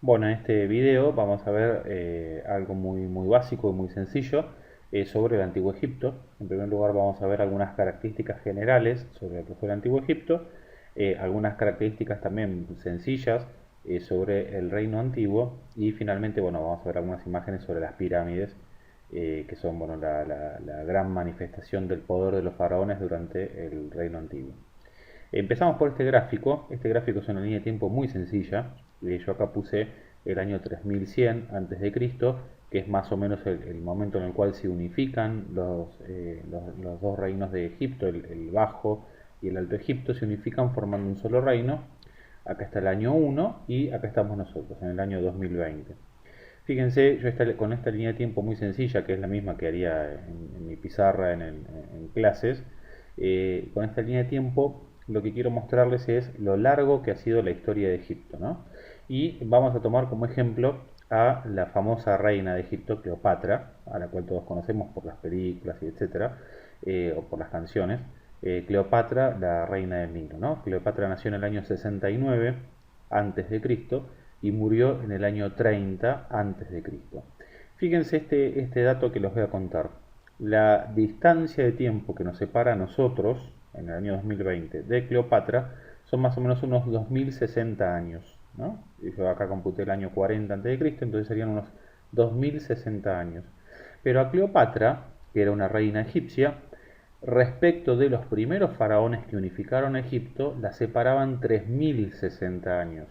Bueno, en este video vamos a ver algo muy básico y muy sencillo sobre el Antiguo Egipto. En primer lugar vamos a ver algunas características generales sobre lo que fue el Antiguo Egipto, algunas características también sencillas sobre el Reino Antiguo y finalmente, bueno, vamos a ver algunas imágenes sobre las pirámides, que son, bueno, la gran manifestación del poder de los faraones durante el Reino Antiguo. Empezamos por este gráfico. Este gráfico es una línea de tiempo muy sencilla. Yo acá puse el año 3100 a.C., que es más o menos el momento en el cual se unifican los dos reinos de Egipto, el Bajo y el Alto Egipto, se unifican formando un solo reino. Acá está el año 1 y acá estamos nosotros, en el año 2020. Fíjense, con esta línea de tiempo muy sencilla, que es la misma que haría en mi pizarra en clases, con esta línea de tiempo lo que quiero mostrarles es lo largo que ha sido la historia de Egipto, ¿no? Y vamos a tomar como ejemplo a la famosa reina de Egipto, Cleopatra, a la cual todos conocemos por las películas y etcétera, o por las canciones. Cleopatra, la reina del Nilo, ¿no? Cleopatra nació en el año 69 antes de Cristo y murió en el año 30 antes de Cristo. Fíjense este dato que les voy a contar. La distancia de tiempo que nos separa a nosotros, en el año 2020, de Cleopatra, son más o menos unos 2060 años, ¿no? Yo acá computé el año 40 a.C., entonces serían unos 2060 años. Pero a Cleopatra, que era una reina egipcia, respecto de los primeros faraones que unificaron Egipto, la separaban 3060 años.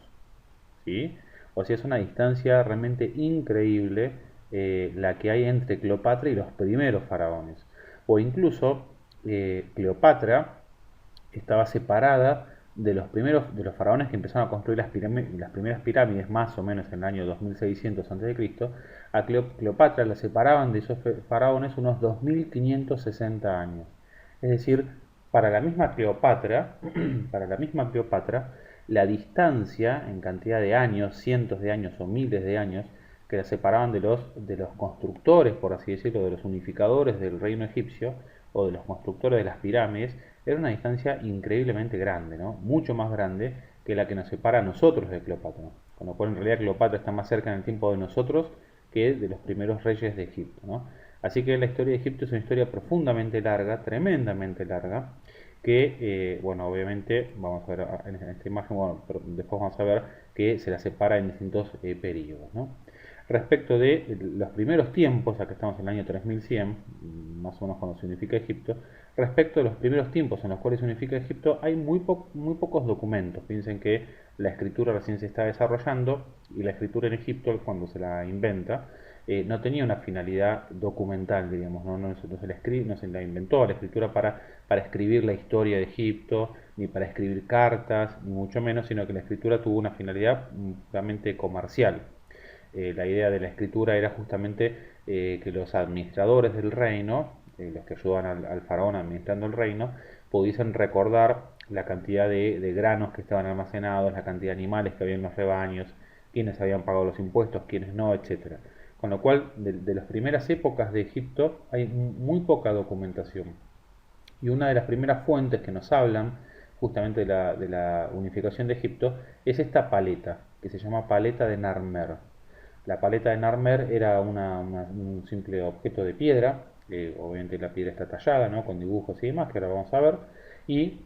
¿Sí? O sea, es una distancia realmente increíble, la que hay entre Cleopatra y los primeros faraones. O incluso Cleopatra estaba separada de los faraones que empezaron a construir las primeras pirámides, más o menos en el año 2600 a.C. A Cleopatra la separaban de esos faraones unos 2560 años. Es decir, para la misma Cleopatra, para la misma Cleopatra, la distancia en cantidad de años, cientos de años o miles de años, que la separaban de los constructores, por así decirlo, de los unificadores del reino egipcio o de los constructores de las pirámides, era una distancia increíblemente grande, ¿no? Mucho más grande que la que nos separa a nosotros de Cleopatra, ¿no? Con lo cual en realidad Cleopatra está más cerca en el tiempo de nosotros que de los primeros reyes de Egipto, ¿no? Así que la historia de Egipto es una historia profundamente larga, tremendamente larga, que, bueno, obviamente, vamos a ver en esta imagen, bueno, pero después vamos a ver que se la separa en distintos periodos, ¿no? Respecto de los primeros tiempos, acá estamos en el año 3100, más o menos cuando se unifica Egipto, respecto de los primeros tiempos en los cuales se unifica Egipto, hay muy pocos documentos. Piensen que la escritura recién se está desarrollando y la escritura en Egipto, cuando se la inventa, no tenía una finalidad documental, diríamos, no se la inventó la escritura para escribir la historia de Egipto, ni para escribir cartas, ni mucho menos, sino que la escritura tuvo una finalidad puramente comercial. La idea de la escritura era justamente que los administradores del reino, los que ayudaban al faraón administrando el reino, pudiesen recordar la cantidad de granos que estaban almacenados, la cantidad de animales que había en los rebaños, quiénes habían pagado los impuestos, quiénes no, etcétera. Con lo cual, de las primeras épocas de Egipto hay muy poca documentación. Y una de las primeras fuentes que nos hablan justamente de la unificación de Egipto es esta paleta, que se llama paleta de Narmer. La paleta de Narmer era un simple objeto de piedra, obviamente la piedra está tallada, ¿no? Con dibujos y demás, que ahora vamos a ver, y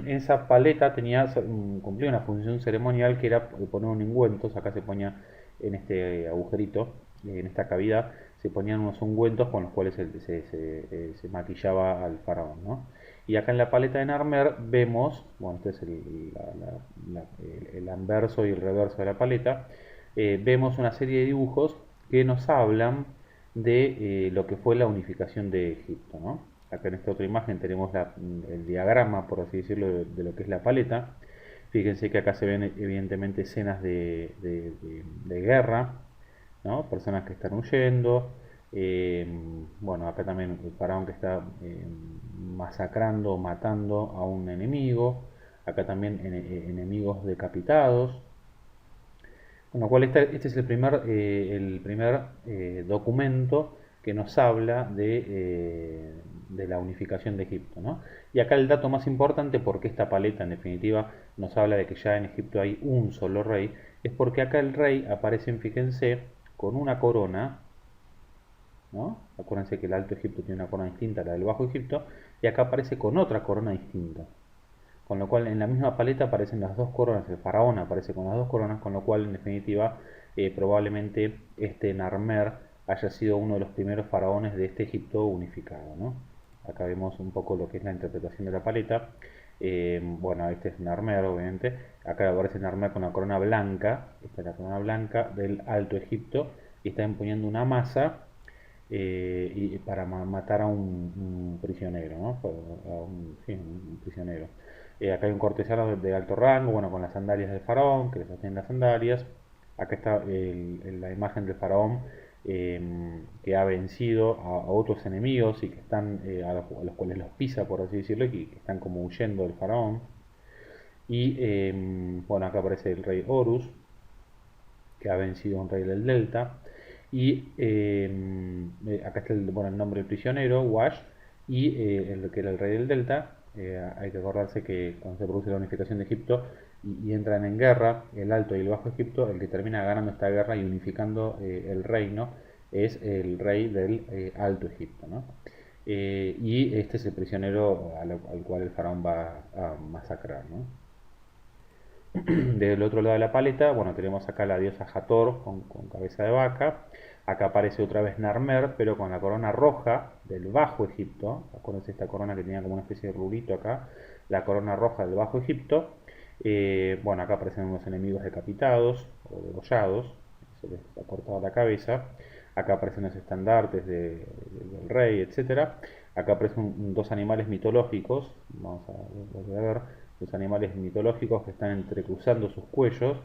esa paleta cumplía una función ceremonial que era poner un ungüentos. Acá se ponía en este agujerito, en esta cavidad, se ponían unos ungüentos con los cuales se maquillaba al faraón, ¿no? Y acá en la paleta de Narmer vemos, bueno, este es el anverso y el reverso de la paleta, vemos una serie de dibujos que nos hablan de lo que fue la unificación de Egipto, ¿no? Acá en esta otra imagen tenemos el diagrama, por así decirlo, de lo que es la paleta. Fíjense que acá se ven evidentemente escenas de guerra, ¿no? Personas que están huyendo. eh, bueno, acá también el faraón que está masacrando, matando a un enemigo. Acá también enemigos decapitados. Con lo cual este es el primer documento que nos habla de la unificación de Egipto, ¿no? Y acá el dato más importante, porque esta paleta en definitiva nos habla de que ya en Egipto hay un solo rey, es porque acá el rey aparece, fíjense, con una corona, ¿no? Acuérdense que el Alto Egipto tiene una corona distinta a la del Bajo Egipto, y acá aparece con otra corona distinta. Con lo cual en la misma paleta aparecen las dos coronas, el faraón aparece con las dos coronas, con lo cual en definitiva probablemente este Narmer haya sido uno de los primeros faraones de este Egipto unificado, ¿no? Acá vemos un poco lo que es la interpretación de la paleta. Bueno, este es Narmer, obviamente. Acá aparece Narmer con la corona blanca, esta es la corona blanca del Alto Egipto, y está empuñando una masa y para matar a un prisionero, ¿no? Sí, un prisionero. Acá hay un cortesano de alto rango, bueno, con las sandalias del faraón, que le sostienen las sandalias. Acá está la imagen del faraón que ha vencido a otros enemigos y que están, a los cuales los pisa, por así decirlo, y que están como huyendo del faraón. Y bueno, acá aparece el rey Horus, que ha vencido a un rey del delta. Y acá está el nombre del prisionero, Wash, y el que era el rey del delta. Hay que acordarse que cuando se produce la unificación de Egipto y entran en guerra, el Alto y el Bajo Egipto, el que termina ganando esta guerra y unificando el reino es el rey del Alto Egipto, ¿no? Y este es el prisionero al cual el faraón va a masacrar, ¿no? Del otro lado de la paleta, bueno, tenemos acá la diosa Hathor con cabeza de vaca. Acá aparece otra vez Narmer, pero con la corona roja del Bajo Egipto. Acuérdense esta corona que tenía como una especie de rulito acá. La corona roja del Bajo Egipto. Bueno, acá aparecen unos enemigos decapitados o degollados. Se les ha cortado la cabeza. Acá aparecen los estandartes del rey, etcétera. Acá aparecen dos animales mitológicos. Vamos a ver los animales mitológicos que están entrecruzando sus cuellos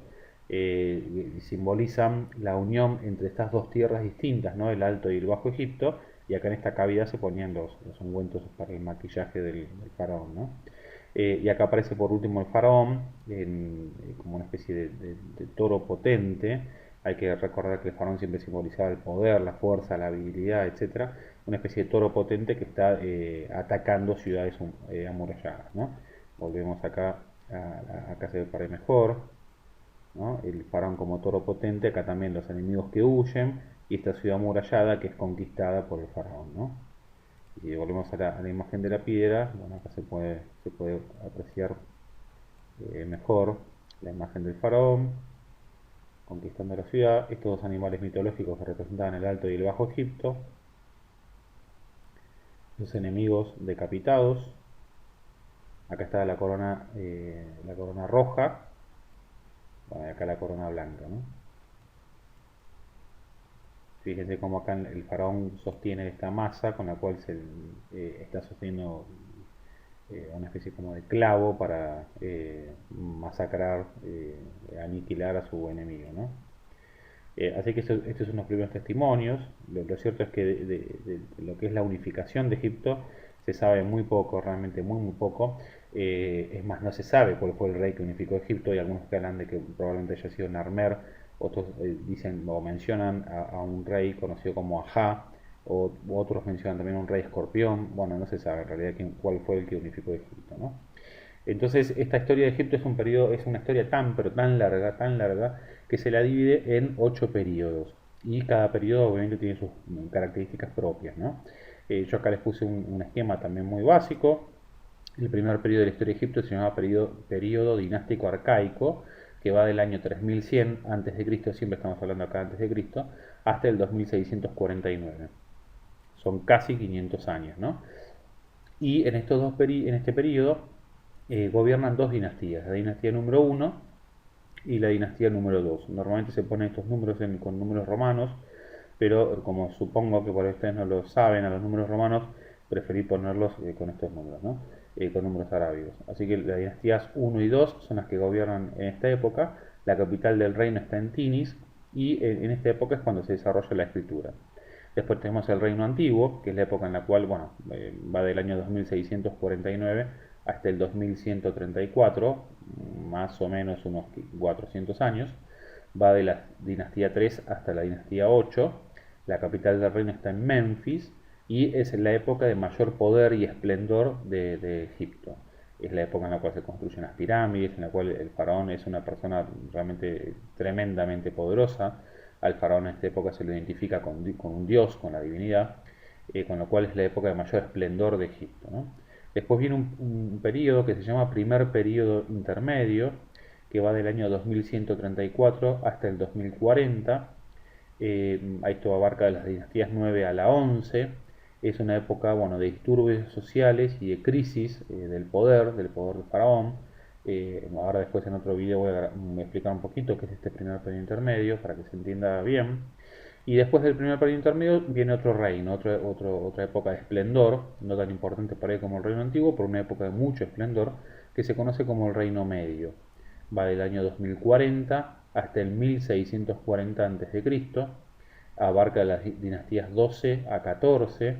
y simbolizan la unión entre estas dos tierras distintas, ¿no? El Alto y el Bajo Egipto, y acá en esta cavidad se ponían los ungüentos para el maquillaje del faraón, ¿no? Y acá aparece por último el faraón como una especie de toro potente. Hay que recordar que el faraón siempre simbolizaba el poder, la fuerza, la habilidad, etc. Una especie de toro potente que está atacando ciudades amuralladas, ¿no? Volvemos acá, acá se ve para mejor, ¿no? El faraón como toro potente, acá también los enemigos que huyen y esta ciudad amurallada que es conquistada por el faraón, ¿no? Y volvemos a la imagen de la piedra, bueno, acá se puede apreciar mejor la imagen del faraón conquistando la ciudad, estos dos animales mitológicos que representaban el Alto y el Bajo Egipto, los enemigos decapitados. Acá está la corona roja, bueno, y acá la corona blanca, ¿no? Fíjense cómo acá el faraón sostiene esta masa con la cual se está sosteniendo una especie como de clavo para masacrar, aniquilar a su enemigo, ¿no? Así que estos son los primeros testimonios. Lo cierto es que de lo que es la unificación de Egipto se sabe muy poco, realmente muy poco. Es más, no se sabe cuál fue el rey que unificó Egipto. Hay algunos que hablan de que probablemente haya sido Narmer, otros dicen o mencionan a un rey conocido como Ajá, o otros mencionan también a un rey escorpión. Bueno, no se sabe en realidad cuál fue el que unificó Egipto, ¿no? Entonces, esta historia de Egipto es un periodo, es una historia pero tan larga, que se la divide en 8 periodos. Y cada periodo obviamente tiene sus características propias, ¿no? Yo acá les puse un esquema también muy básico. El primer periodo de la historia de Egipto se llama periodo dinástico arcaico, que va del año 3100 a.C., siempre estamos hablando acá antes de Cristo, hasta el 2649. Son casi 500 años, ¿no? Y en este periodo gobiernan dos dinastías, la dinastía número 1 y la dinastía número 2. Normalmente se ponen estos números con números romanos, pero como supongo que por ustedes no lo saben, a los números romanos preferí ponerlos con estos números, ¿no? Con números arábigos. Así que las dinastías 1 y 2 son las que gobiernan en esta época. La capital del reino está en Tinis y en esta época es cuando se desarrolla la escritura. Después tenemos el reino antiguo, que es la época en la cual, bueno, va del año 2649 hasta el 2134, más o menos unos 400 años. Va de la dinastía 3 hasta la dinastía 8. La capital del reino está en Memphis. y es la época de mayor poder y esplendor de Egipto. Es la época en la cual se construyen las pirámides, en la cual el faraón es una persona realmente tremendamente poderosa. Al faraón en esta época se lo identifica con un dios, con la divinidad, con lo cual es la época de mayor esplendor de Egipto, ¿no? Después viene un periodo que se llama primer periodo intermedio, que va del año 2134 hasta el 2040. Esto abarca de las dinastías 9 a la 11. Es una época, bueno, de disturbios sociales y de crisis del poder del faraón. Ahora después en otro video voy a explicar un poquito qué es este primer periodo intermedio para que se entienda bien. Y después del primer periodo intermedio viene otro reino, otra época de esplendor, no tan importante para él como el reino antiguo, pero una época de mucho esplendor, que se conoce como el reino medio. Va del año 2040 hasta el 1640 a.C., abarca las dinastías 12 a 14.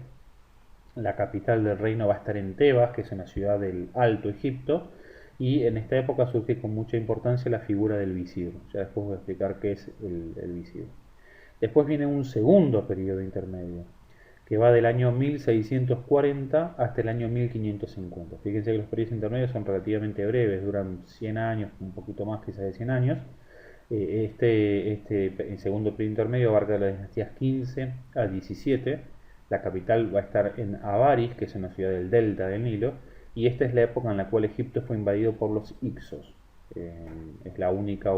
La capital del reino va a estar en Tebas, que es una ciudad del Alto Egipto, y en esta época surge con mucha importancia la figura del visir. Ya después voy a explicar qué es el visir. Después viene un segundo periodo intermedio, que va del año 1640 hasta el año 1550. Fíjense que los periodos intermedios son relativamente breves, duran 100 años, un poquito más quizás de 100 años. El segundo periodo intermedio abarca las dinastías 15 a 17. La capital va a estar en Avaris, que es una ciudad del delta del Nilo, y esta es la época en la cual Egipto fue invadido por los Hicsos. Es la única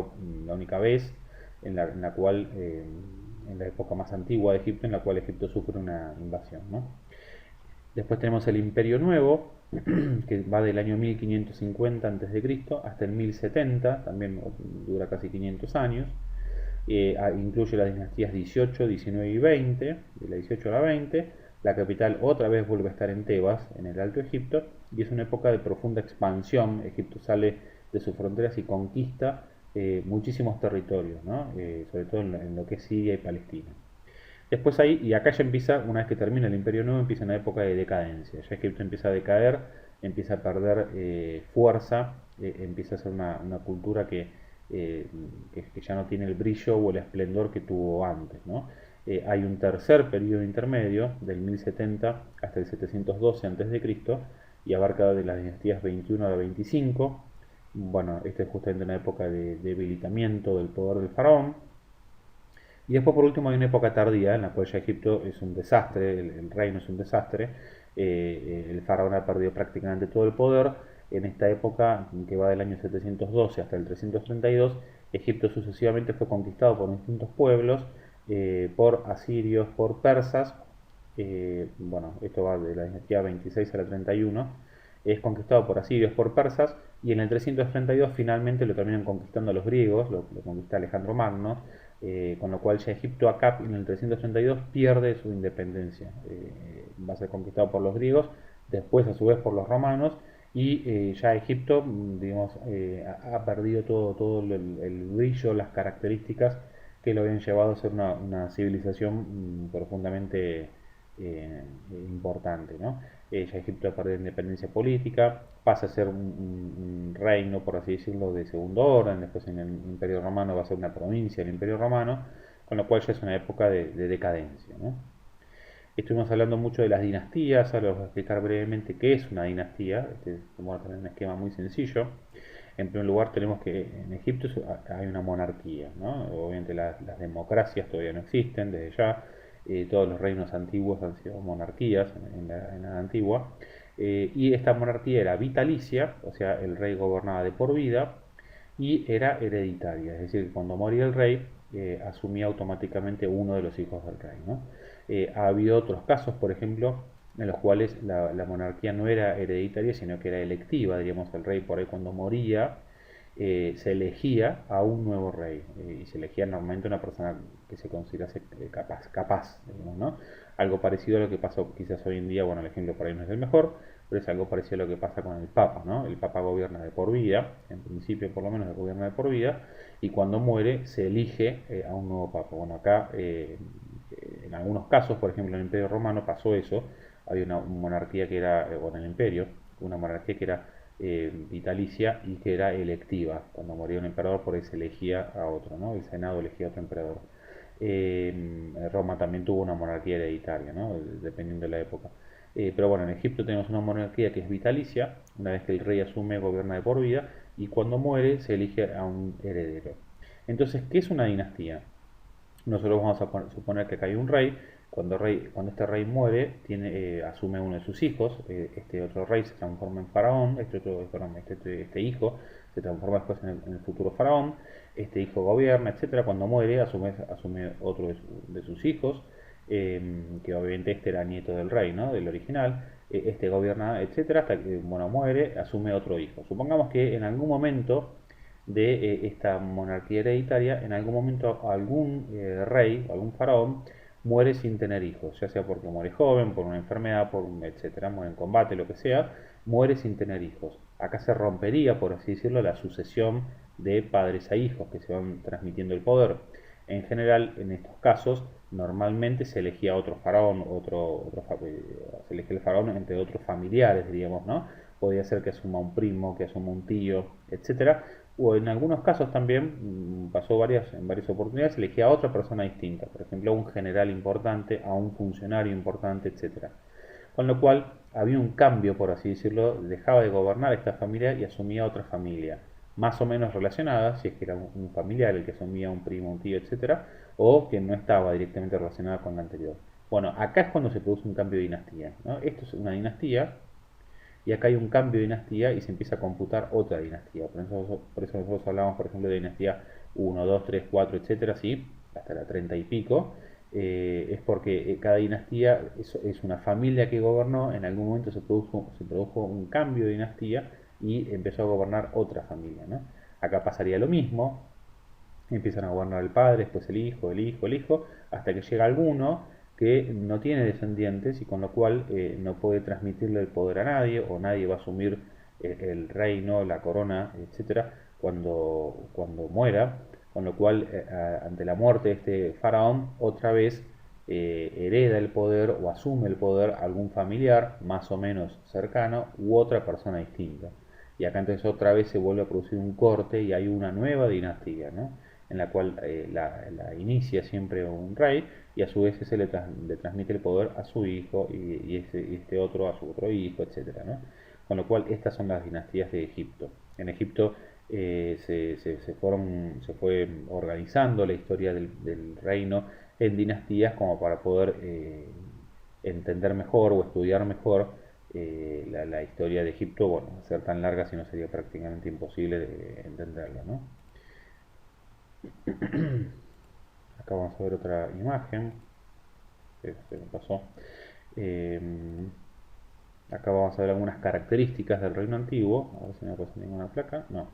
vez en la cual, en la época más antigua de Egipto, en la cual Egipto sufre una invasión, ¿no? Después tenemos el Imperio Nuevo, que va del año 1550 a.C. hasta el 1070, también dura casi 500 años. Incluye las dinastías 18, 19 y 20, de la 18 a la 20. La capital otra vez vuelve a estar en Tebas, en el Alto Egipto, y es una época de profunda expansión. Egipto sale de sus fronteras y conquista muchísimos territorios, ¿no? Sobre todo en lo que es Siria y Palestina. Después ahí, y acá ya empieza, una vez que termina el Imperio Nuevo, empieza una época de decadencia. Ya Egipto empieza a decaer, empieza a perder fuerza, empieza a ser una cultura que ya no tiene el brillo o el esplendor que tuvo antes, ¿no? Hay un tercer periodo intermedio, del 1070 hasta el 712 a.C., y abarca de las dinastías 21 a la 25. Bueno, esta es justamente una época de debilitamiento del poder del faraón. Y después por último hay una época tardía en la cual ya Egipto es un desastre, el reino es un desastre, el faraón ha perdido prácticamente todo el poder. En esta época, que va del año 712 hasta el 332, Egipto sucesivamente fue conquistado por distintos pueblos, por asirios, por persas. Bueno, esto va de la dinastía 26 a la 31. Es conquistado por asirios, por persas, y en el 332 finalmente lo terminan conquistando los griegos, lo conquista Alejandro Magno, con lo cual ya Egipto acá en el 332 pierde su independencia. Va a ser conquistado por los griegos, después a su vez por los romanos, y ya Egipto, digamos, ha perdido todo el brillo, las características que lo habían llevado a ser una civilización profundamente importante, ¿no? Ya Egipto ha perdido independencia política, pasa a ser un reino, por así decirlo, de segundo orden. Después en el Imperio Romano va a ser una provincia del Imperio Romano, con lo cual ya es una época de decadencia, ¿no? Estuvimos hablando mucho de las dinastías, ahora os voy a explicar brevemente qué es una dinastía. Vamos a tener un esquema muy sencillo. En primer lugar tenemos que en Egipto hay una monarquía, ¿no? Obviamente las democracias todavía no existen desde ya. Todos los reinos antiguos han sido monarquías en la edad antigua. Y esta monarquía era vitalicia, o sea, el rey gobernaba de por vida, y era hereditaria, es decir, cuando moría el rey, asumía automáticamente uno de los hijos del rey, ¿no? Ha habido otros casos, por ejemplo, en los cuales la monarquía no era hereditaria, sino que era electiva. Diríamos, el rey por ahí cuando moría, se elegía a un nuevo rey, y se elegía normalmente una persona que se considerase capaz, digamos, ¿no? Algo parecido a lo que pasa quizás hoy en día. Bueno, el ejemplo por ahí no es el mejor, pero es algo parecido a lo que pasa con el Papa, ¿no? El Papa gobierna de por vida, en principio por lo menos gobierna de por vida, y cuando muere se elige a un nuevo Papa. Bueno, acá en algunos casos, por ejemplo en el Imperio Romano pasó eso. Había una monarquía que era, o en el Imperio, una monarquía que era vitalicia y que era electiva. Cuando moría un emperador, por ahí se elegía a otro, ¿no? El Senado elegía a otro emperador. Roma también tuvo una monarquía hereditaria, ¿no? Dependiendo de la época. Pero bueno, en Egipto tenemos una monarquía que es vitalicia, una vez que el rey asume, gobierna de por vida, y cuando muere se elige a un heredero. Entonces, ¿qué es una dinastía? Nosotros vamos a suponer que acá hay un rey. Cuando este rey muere, asume uno de sus hijos. Este otro rey se transforma en faraón. Este hijo se transforma después en el futuro faraón. Este hijo gobierna, etcétera. Cuando muere, asume otro de sus hijos, que obviamente este era nieto del rey, ¿no? Del original. Este gobierna, etcétera, hasta que, bueno, muere, asume otro hijo. Supongamos que en algún momento de esta monarquía hereditaria, en algún momento algún rey o algún faraón muere sin tener hijos, ya sea porque muere joven, por una enfermedad, etcétera, muere en combate, lo que sea, muere sin tener hijos. Acá se rompería, por así decirlo, la sucesión de padres a hijos que se van transmitiendo el poder. En general, en estos casos, normalmente se elegía otro faraón, se elegía el faraón entre otros familiares, diríamos, ¿no? Podría ser que asuma un primo, que asuma un tío, etcétera, o en algunos casos también pasó en varias oportunidades, elegía a otra persona distinta, por ejemplo a un general importante, a un funcionario importante, etcétera. Con lo cual había un cambio, por así decirlo, dejaba de gobernar esta familia y asumía otra familia, más o menos relacionada, si es que era un familiar el que asumía un primo, un tío, etcétera, o que no estaba directamente relacionada con la anterior. Bueno, acá es cuando se produce un cambio de dinastía, ¿no? Esto es una dinastía y acá hay un cambio de dinastía y se empieza a computar otra dinastía. Por eso nosotros hablamos, por ejemplo, de dinastía 1, 2, 3, 4, etcétera, ¿sí? Hasta la 30 y pico. Es porque cada dinastía es una familia que gobernó, en algún momento se produjo un cambio de dinastía y empezó a gobernar otra familia, ¿no? Acá pasaría lo mismo, empiezan a gobernar el padre, después el hijo, el hijo, el hijo, hasta que llega alguno que no tiene descendientes y con lo cual no puede transmitirle el poder a nadie o nadie va a asumir el reino, la corona, etcétera, cuando muera, con lo cual ante la muerte de este faraón otra vez hereda el poder o asume el poder algún familiar más o menos cercano u otra persona distinta. Y acá entonces otra vez se vuelve a producir un corte y hay una nueva dinastía, ¿no? En la cual la inicia siempre un rey y a su vez ese le transmite el poder a su hijo y este otro a su otro hijo, etcétera, ¿no? Con lo cual estas son las dinastías de Egipto. En Egipto se fue organizando la historia del reino en dinastías como para poder entender mejor o estudiar mejor la historia de Egipto. Bueno, ser tan larga si no sería prácticamente imposible de entenderla, ¿no? Acá vamos a ver otra imagen que se me pasó. Eh, Acá vamos a ver algunas características del reino antiguo. A ver si no me aparece ninguna placa. No.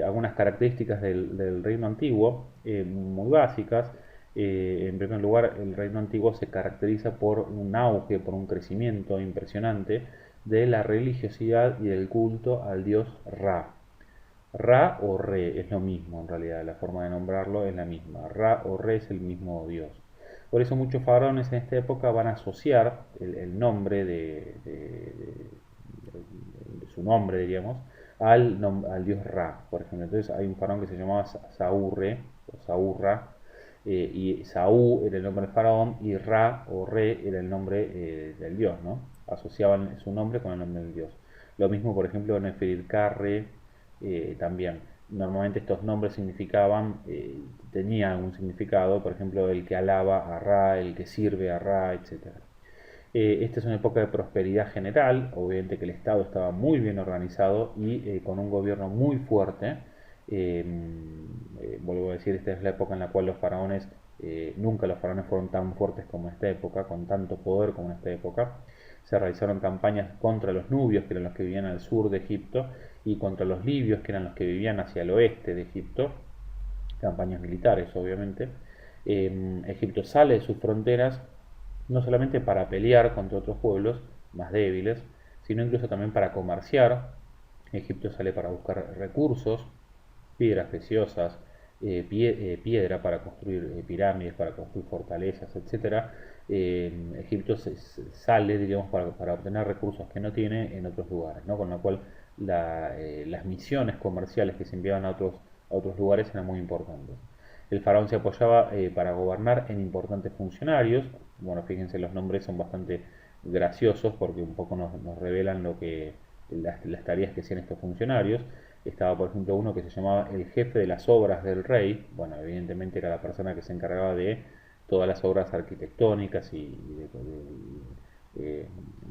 Algunas características del reino antiguo, muy básicas. En primer lugar, el reino antiguo se caracteriza por un auge, por un crecimiento impresionante de la religiosidad y del culto al dios Ra. Ra o Re es lo mismo en realidad, la forma de nombrarlo es la misma. Ra o Re es el mismo dios. Por eso muchos faraones en esta época van a asociar el nombre de su nombre, diríamos, al dios Ra, por ejemplo. Entonces hay un faraón que se llamaba Saurre o Saurra, y Saú era el nombre del faraón y Ra o Re era el nombre del dios, ¿no? Asociaban su nombre con el nombre del dios. Lo mismo, por ejemplo, Neferirkarre también. Normalmente estos nombres tenían algún significado, por ejemplo, el que alaba a Ra, el que sirve a Ra, etc. Esta es una época de prosperidad general, obviamente que el Estado estaba muy bien organizado y con un gobierno muy fuerte. Eh, Vuelvo a decir, esta es la época en la cual nunca los faraones fueron tan fuertes como en esta época, con tanto poder como en esta época. Se realizaron campañas contra los nubios, que eran los que vivían al sur de Egipto, y contra los libios, que eran los que vivían hacia el oeste de Egipto, campañas militares obviamente. Egipto sale de sus fronteras no solamente para pelear contra otros pueblos más débiles, sino incluso también para comerciar. Egipto sale para buscar recursos, piedras preciosas, piedra para construir pirámides, para construir fortalezas, etcétera. Egipto sale, digamos, para obtener recursos que no tiene en otros lugares, ¿no? Con lo cual las misiones comerciales que se enviaban a otros lugares eran muy importantes. El faraón se apoyaba para gobernar en importantes funcionarios. Bueno, fíjense, los nombres son bastante graciosos porque un poco nos revelan las tareas que hacían estos funcionarios. Estaba, por ejemplo, uno que se llamaba el jefe de las obras del rey. Bueno, evidentemente era la persona que se encargaba de todas las obras arquitectónicas y de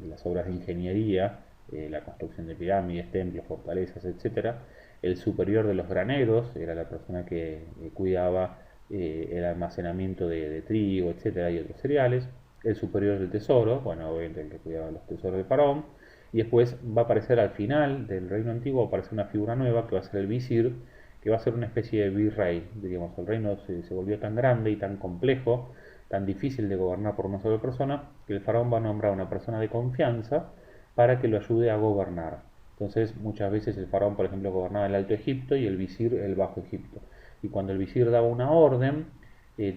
las obras de ingeniería, la construcción de pirámides, templos, fortalezas, etcétera. El superior de los graneros era la persona que cuidaba el almacenamiento de trigo, etcétera, y otros cereales. El superior del tesoro, bueno, obviamente el que cuidaba los tesoros del faraón. Y después va a aparecer al final del reino antiguo, va a aparecer una figura nueva que va a ser el visir, que va a ser una especie de virrey. Diríamos, el reino se volvió tan grande y tan complejo, tan difícil de gobernar por una sola persona, que el faraón va a nombrar a una persona de confianza para que lo ayude a gobernar. Entonces, muchas veces el faraón, por ejemplo, gobernaba el Alto Egipto y el visir el Bajo Egipto. Y cuando el visir daba una orden,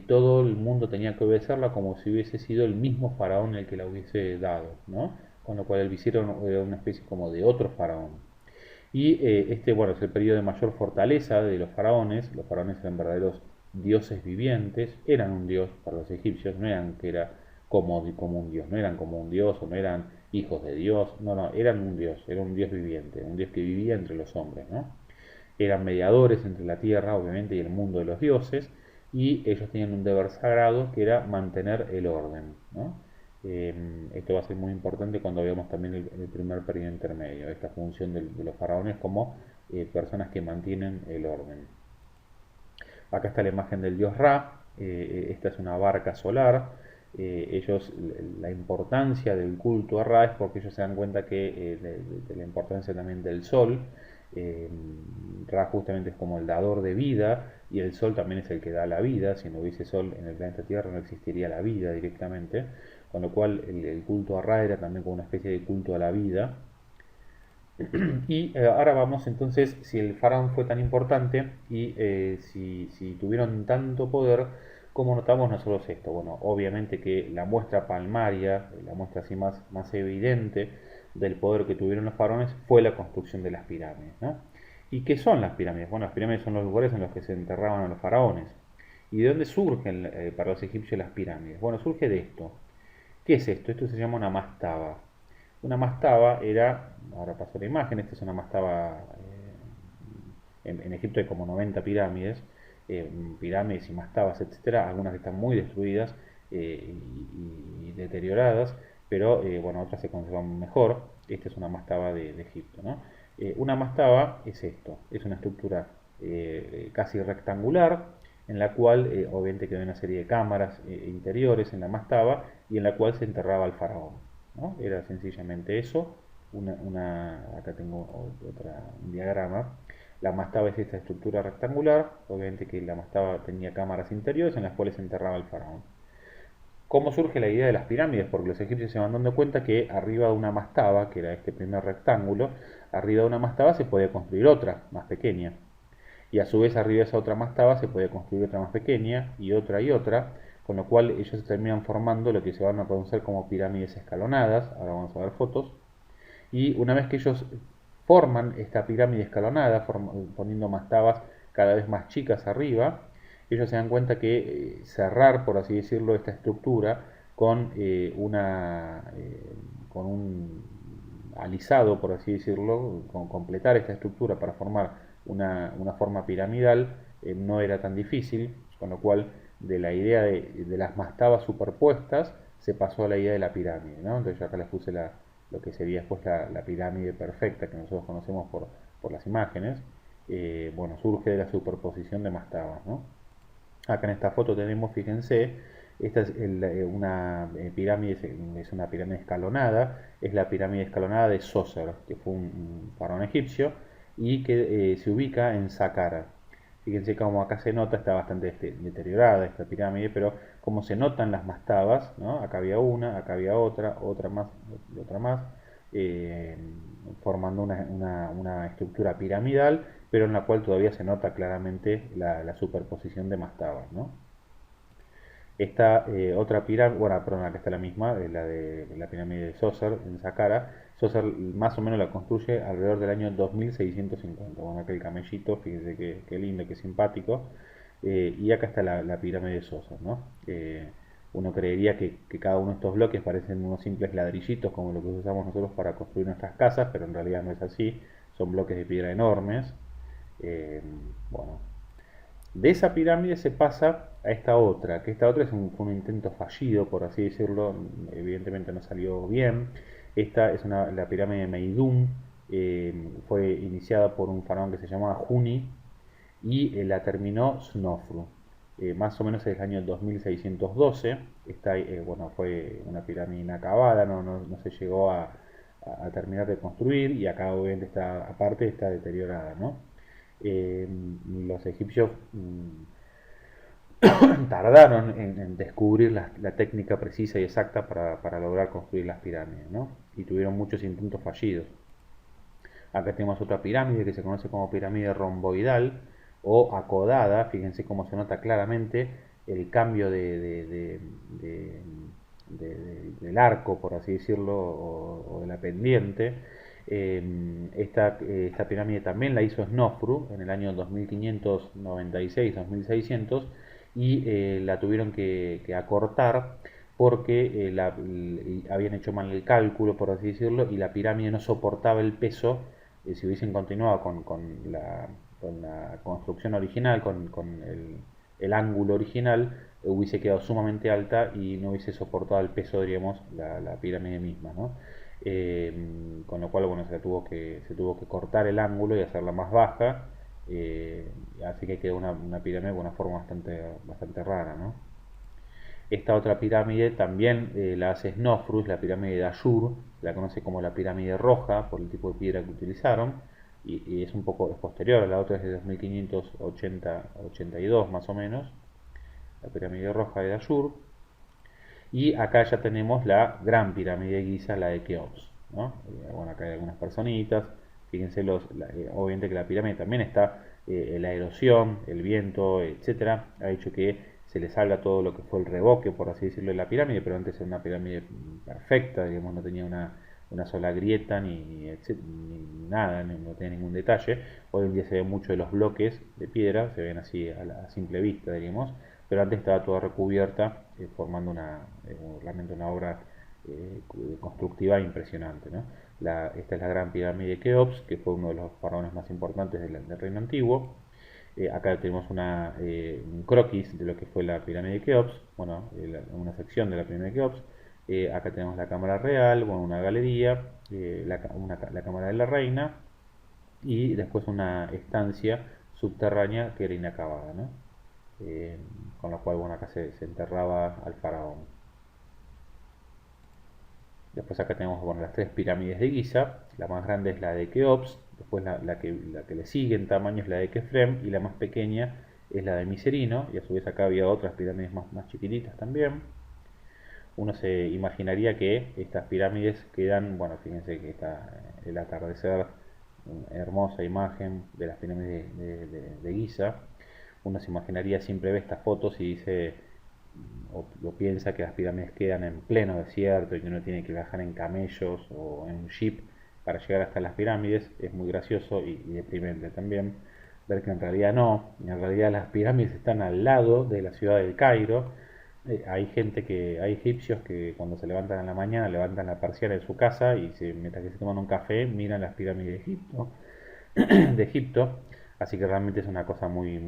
todo el mundo tenía que obedecerla como si hubiese sido el mismo faraón el que la hubiese dado, ¿no? Con lo cual el visir era una especie como de otro faraón. Y este, bueno, es el periodo de mayor fortaleza de los faraones. Los faraones eran verdaderos dioses vivientes, eran un dios para los egipcios, no eran que era como un dios, no eran como un dios o no eran hijos de Dios, no, no, eran un dios, era un dios viviente, un dios que vivía entre los hombres, ¿no? Eran mediadores entre la tierra, obviamente, y el mundo de los dioses, y ellos tenían un deber sagrado que era mantener el orden, ¿no? Esto va a ser muy importante cuando veamos también el primer periodo intermedio, esta función de los faraones como personas que mantienen el orden. Acá está la imagen del dios Ra, esta es una barca solar. La importancia del culto a Ra es porque ellos se dan cuenta que de la importancia también del sol. Eh, Ra justamente es como el dador de vida y el sol también es el que da la vida. Si no hubiese sol en el planeta Tierra no existiría la vida directamente, con lo cual el culto a Ra era también como una especie de culto a la vida. Y ahora vamos entonces, si el faraón fue tan importante y si tuvieron tanto poder, ¿cómo notamos nosotros esto? Bueno, obviamente que la muestra palmaria, la muestra así más evidente del poder que tuvieron los faraones fue la construcción de las pirámides, ¿no? ¿Y qué son las pirámides? Bueno, las pirámides son los lugares en los que se enterraban a los faraones. ¿Y de dónde surgen para los egipcios las pirámides? Bueno, surge de esto. ¿Qué es esto? Esto se llama una mastaba. Una mastaba era, ahora paso la imagen, esta es una mastaba, en Egipto hay como 90 pirámides, pirámides y mastabas, etcétera, algunas que están muy destruidas y deterioradas, pero bueno, otras se conservan mejor. Esta es una mastaba de Egipto, ¿no? Una mastaba es esto, es una estructura casi rectangular, en la cual obviamente quedó una serie de cámaras interiores en la mastaba y en la cual se enterraba al faraón, ¿no? Era sencillamente eso. Acá tengo un diagrama. La mastaba es esta estructura rectangular, obviamente que la mastaba tenía cámaras interiores en las cuales se enterraba el faraón. ¿Cómo surge la idea de las pirámides? Porque los egipcios se van dando cuenta que arriba de una mastaba, que era este primer rectángulo, arriba de una mastaba se podía construir otra, más pequeña. Y a su vez arriba de esa otra mastaba se podía construir otra más pequeña y otra, con lo cual ellos se terminan formando lo que se van a conocer como pirámides escalonadas. Ahora vamos a ver fotos. Y una vez que ellos forman esta pirámide escalonada, poniendo mastabas cada vez más chicas arriba, ellos se dan cuenta que cerrar, por así decirlo, esta estructura con, con un alisado, por así decirlo, con completar esta estructura para formar una forma piramidal, no era tan difícil, con lo cual de la idea de las mastabas superpuestas se pasó a la idea de la pirámide, ¿no? Entonces yo acá les puse lo que sería después la pirámide perfecta que nosotros conocemos por las imágenes. Bueno, surge de la superposición de mastabas, ¿no? Acá en esta foto tenemos, fíjense, esta es una pirámide, es una pirámide escalonada, es la pirámide escalonada de Sócer, que fue un faraón egipcio y que se ubica en Saqqara. Fíjense cómo acá se nota, está bastante deteriorada esta pirámide, pero como se notan las mastabas, ¿no? Acá había una, acá había otra más, y otra más, eh, formando una estructura piramidal, pero en la cual todavía se nota claramente la superposición de mastabas, ¿no? Esta otra pirámide, bueno, perdón, acá está la misma, la de la pirámide de Sócer en Saqqara. Sócer más o menos la construye alrededor del año 2650. Bueno, acá el camellito, fíjense qué lindo, qué simpático. Y acá está la pirámide de Sosa, ¿no? Uno creería que cada uno de estos bloques parecen unos simples ladrillitos como lo que usamos nosotros para construir nuestras casas, pero en realidad no es así, son bloques de piedra enormes. Eh, bueno, de esa pirámide se pasa a esta otra, que esta otra fue un intento fallido, por así decirlo, evidentemente no salió bien. Esta es la pirámide de Meidum, fue iniciada por un faraón que se llamaba Juni y la terminó Snofru. Más o menos en el año 2612, bueno, fue una pirámide inacabada, no se llegó a terminar de construir y acá obviamente está, aparte está deteriorada, ¿no? Los egipcios tardaron en descubrir la técnica precisa y exacta para lograr construir las pirámides, ¿no? Y tuvieron muchos intentos fallidos. Acá tenemos otra pirámide que se conoce como pirámide romboidal o acodada. Fíjense cómo se nota claramente el cambio del arco, por así decirlo, o de la pendiente. Esta pirámide también la hizo Snofru en el año 2596-2600 y la tuvieron que acortar porque habían hecho mal el cálculo, por así decirlo, y la pirámide no soportaba el peso. Si hubiesen continuado con la construcción original, con el ángulo original, hubiese quedado sumamente alta y no hubiese soportado el peso, diríamos, la pirámide misma, ¿no? Con lo cual, bueno, se tuvo que cortar el ángulo y hacerla más baja, así que quedó una pirámide con una forma bastante rara, ¿no? Esta otra pirámide también la hace Snofru, la pirámide de Ayur, la conoce como la pirámide roja por el tipo de piedra que utilizaron, y es un poco posterior, la otra es de 2582 más o menos, la pirámide roja de Ayur, y acá ya tenemos la gran pirámide de Giza, la de Keops, ¿no? Bueno, acá hay algunas personitas, fíjense, obviamente que la pirámide también está, la erosión, el viento, etcétera, ha hecho que se le salga todo lo que fue el revoque, por así decirlo, de la pirámide, pero antes era una pirámide perfecta, digamos, no tenía una sola grieta ni nada, no tenía ningún detalle. Hoy en día se ve mucho de los bloques de piedra, se ven así a simple vista, diríamos, pero antes estaba toda recubierta, formando realmente una obra constructiva impresionante, ¿no? Esta es la gran pirámide de Keops, que fue uno de los faraones más importantes del Reino Antiguo. Acá tenemos un croquis de lo que fue la pirámide de Keops, bueno, una sección de la pirámide de Keops. Acá tenemos la cámara real, bueno, una galería, la cámara de la reina y después una estancia subterránea que era inacabada, ¿no? Eh, con lo cual, bueno, acá se enterraba al faraón. Después acá tenemos, bueno, las tres pirámides de Giza. La más grande es la de Keops, después la que le sigue en tamaño es la de Kefrem y la más pequeña es la de Miserino, y a su vez acá había otras pirámides más chiquititas también. Uno se imaginaría que estas pirámides quedan, bueno, fíjense que está el atardecer, una hermosa imagen de las pirámides de Giza. Uno se imaginaría, siempre ve estas fotos y dice, o piensa que las pirámides quedan en pleno desierto y que uno tiene que viajar en camellos o en un jeep para llegar hasta las pirámides. Es muy gracioso y deprimente también ver que en realidad no, en realidad las pirámides están al lado de la ciudad del Cairo. Hay egipcios que cuando se levantan en la mañana levantan la persiana de su casa y mientras que se toman un café miran las pirámides de Egipto, así que realmente es una cosa muy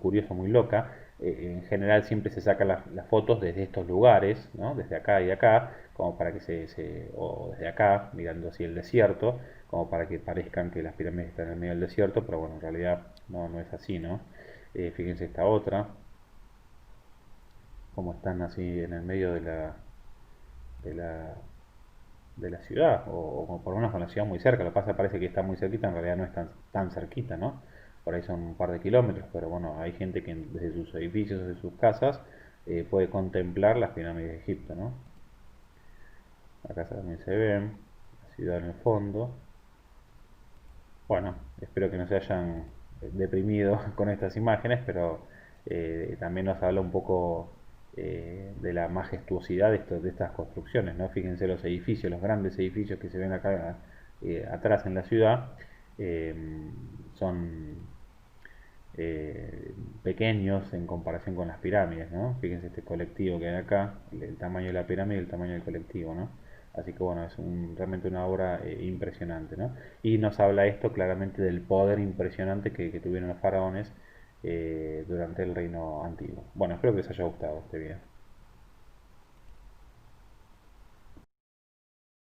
curiosa, muy loca. En general siempre se sacan las fotos desde estos lugares, ¿no? Desde acá y acá, como para que o desde acá, mirando así el desierto, como para que parezcan que las pirámides están en el medio del desierto, pero bueno, en realidad no es así, ¿no? Fíjense esta otra, como están así en el medio de la, de la ciudad, o por lo menos con la ciudad muy cerca. Lo que pasa parece que está muy cerquita, en realidad no es tan cerquita, ¿no? Por ahí son un par de kilómetros, pero bueno, hay gente que desde sus edificios, desde sus casas, puede contemplar las pirámides de Egipto, ¿no? Acá también se ven, la ciudad en el fondo. Bueno, espero que no se hayan deprimido con estas imágenes, pero también nos habla un poco de la majestuosidad de estas construcciones, ¿no? Fíjense los edificios, los grandes edificios que se ven acá atrás en la ciudad, eh, son pequeños en comparación con las pirámides, ¿no? Fíjense este colectivo que hay acá, el tamaño de la pirámide y el tamaño del colectivo, ¿no? Así que bueno, es realmente una obra impresionante, ¿no? Y nos habla esto claramente del poder impresionante que tuvieron los faraones durante el reino antiguo. Bueno, espero que les haya gustado este video.